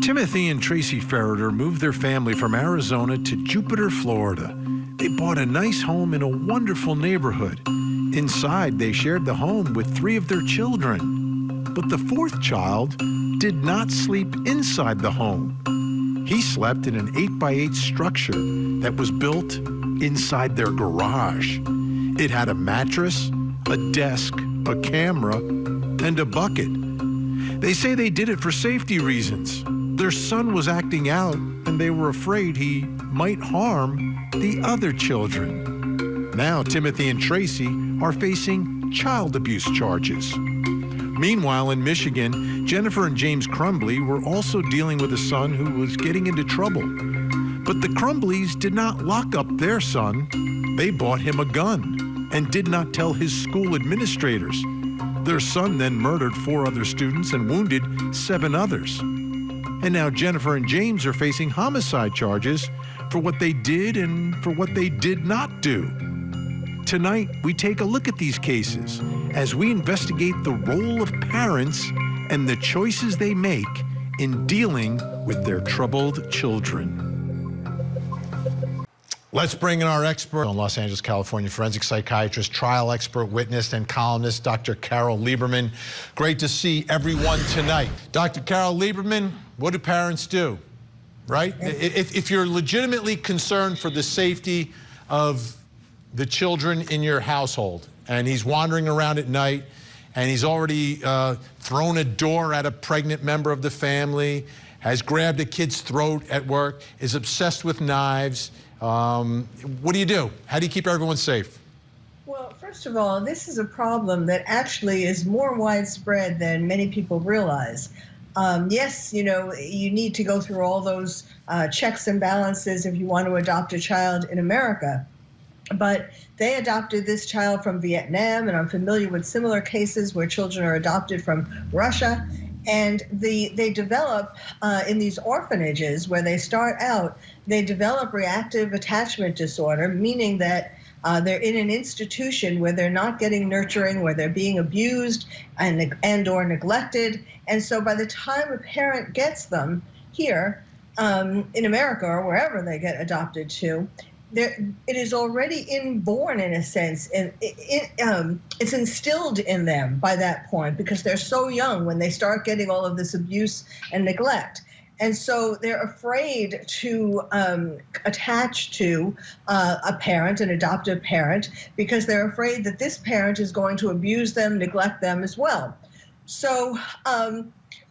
Timothy and Tracy Ferriter moved their family from Arizona to Jupiter, Florida. They bought a nice home in a wonderful neighborhood. Inside, they shared the home with 3 of their children. But the 4th child did not sleep inside the home. He slept in an 8x8 structure that was built inside their garage. It had a mattress, a desk, a camera, and a bucket. They say they did it for safety reasons. Their son was acting out, and they were afraid he might harm the other children. Now, Timothy and Tracy are facing child abuse charges. Meanwhile, in Michigan, Jennifer and James Crumbly were also dealing with a son who was getting into trouble. But the Crumbleys did not lock up their son. They bought him a gun and did not tell his school administrators. Their son then murdered 4 other students and wounded 7 others. And now Jennifer and James are facing homicide charges for what they did and for what they did not do. Tonight, we take a look at these cases as we investigate the role of parents and the choices they make in dealing with their troubled children. Let's bring in our expert on Los Angeles, California, forensic psychiatrist, trial expert, witness, and columnist, Dr. Carole Lieberman. Great to see everyone tonight. Dr. Carole Lieberman, what do parents do, right? If you're legitimately concerned for the safety of the children in your household, and he's wandering around at night, and he's already thrown a door at a pregnant member of the family, has grabbed a kid's throat at work, is obsessed with knives, what do you do? How do you keep everyone safe? Well, first of all, this is a problem that actually is more widespread than many people realize. Yes, you know, you need to go through all those checks and balances if you want to adopt a child in America. But they adopted this child from Vietnam, and I'm familiar with similar cases where children are adopted from Russia. And they develop in these orphanages where they start out, they develop reactive attachment disorder, meaning that they're in an institution where they're not getting nurturing, where they're being abused and or neglected. And so by the time a parent gets them here in America or wherever they get adopted to, it is already inborn in a sense, and it's instilled in them by that point because they're so young when they start getting all of this abuse and neglect. And so they're afraid to attach to a parent, an adoptive parent, because they're afraid that this parent is going to abuse them, neglect them as well. So, of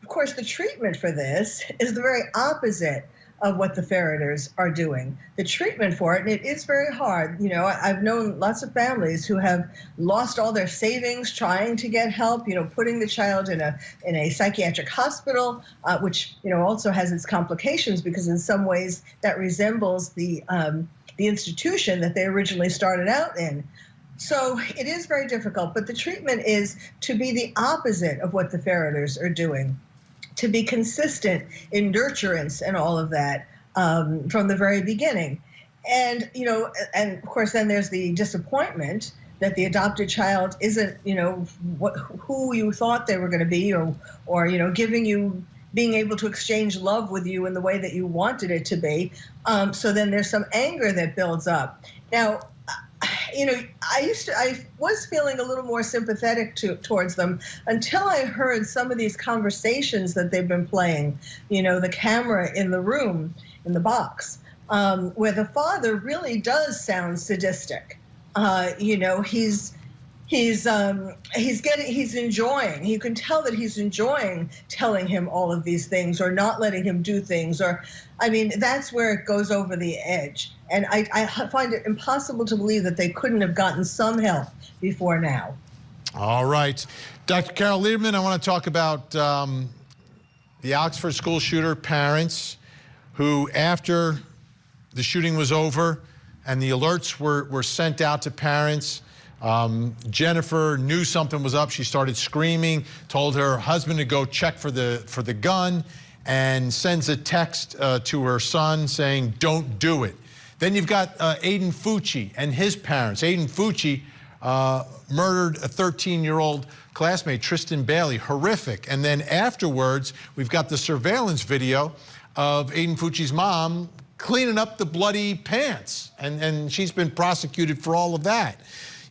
course, the treatment for this is the very opposite of what the Ferriters are doing. The treatment for it, and it is very hard. You know, I've known lots of families who have lost all their savings trying to get help, you know, putting the child in a psychiatric hospital, which, you know, also has its complications because in some ways that resembles the institution that they originally started out in. So it is very difficult, but the treatment is to be the opposite of what the Ferriters are doing, to be consistent in nurturance and all of that from the very beginning. And, you know, and of course, then there's the disappointment that the adopted child isn't, you know, who you thought they were going to be, or, you know, being able to exchange love with you in the way that you wanted it to be. So then there's some anger that builds up. Now, you know, I was feeling a little more sympathetic towards them until I heard some of these conversations that they've been playing, you know, the camera in the room, in the box, where the father really does sound sadistic. You know, he's enjoying, you can tell that he's enjoying telling him all of these things or not letting him do things, or, I mean, that's where it goes over the edge. And I find it impossible to believe that they couldn't have gotten some help before now. All right. Dr. Carole Lieberman, I want to talk about the Oxford school shooter parents who, after the shooting was over and the alerts were sent out to parents, Jennifer knew something was up. She started screaming, told her husband to go check for the gun, and sends a text to her son saying, "Don't do it." Then you've got Aiden Fucci and his parents. Aiden Fucci murdered a 13-year-old classmate, Tristan Bailey. Horrific. And then afterwards, we've got the surveillance video of Aiden Fucci's mom cleaning up the bloody pants. And she's been prosecuted for all of that.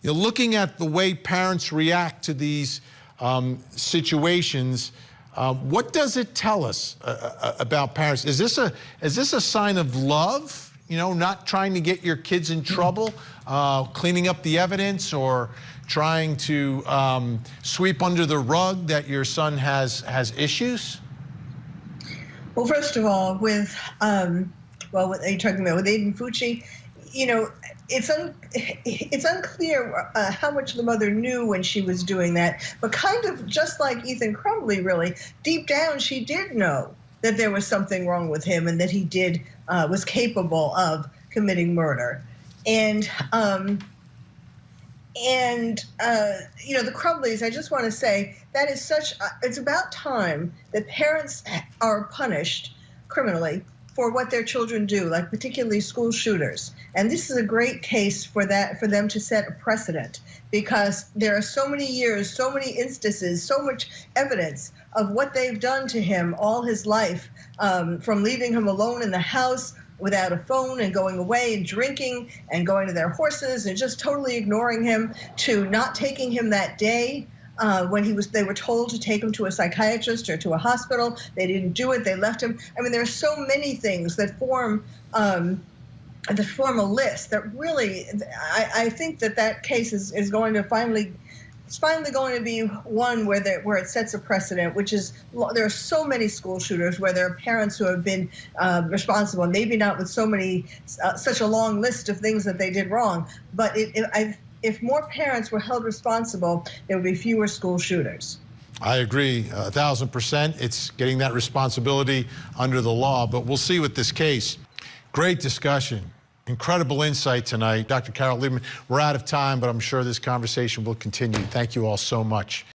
You know, looking at the way parents react to these situations, what does it tell us about parents? Is this a sign of love? You know, not trying to get your kids in trouble, cleaning up the evidence, or trying to sweep under the rug that your son has issues? Well, first of all, with what are you talking about with Aiden Fucci? You know, it's unclear how much the mother knew when she was doing that, but kind of just like Ethan Crumbly, really, deep down she did know that there was something wrong with him and that he was capable of committing murder. And you know, the Crumbleys, I just want to say that is it's about time that parents are punished criminally for what their children do, like particularly school shooters. And this is a great case for them to set a precedent, because there are so many years, so many instances, so much evidence of what they've done to him all his life, from leaving him alone in the house without a phone and going away and drinking and going to their horses and just totally ignoring him, to not taking him that day when they were told to take him to a psychiatrist or to a hospital. They didn't do it. They left him. I mean, there are so many things that form a list that really, I think that case is going to finally going to be one where it sets a precedent, which is there are so many school shooters where there are parents who have been responsible, maybe not with such a long list of things that they did wrong, but if more parents were held responsible, there would be fewer school shooters. I agree 1,000%. It's getting that responsibility under the law, but we'll see with this case. Great discussion. Incredible insight tonight. Dr. Carole Lieberman, we're out of time, but I'm sure this conversation will continue. Thank you all so much.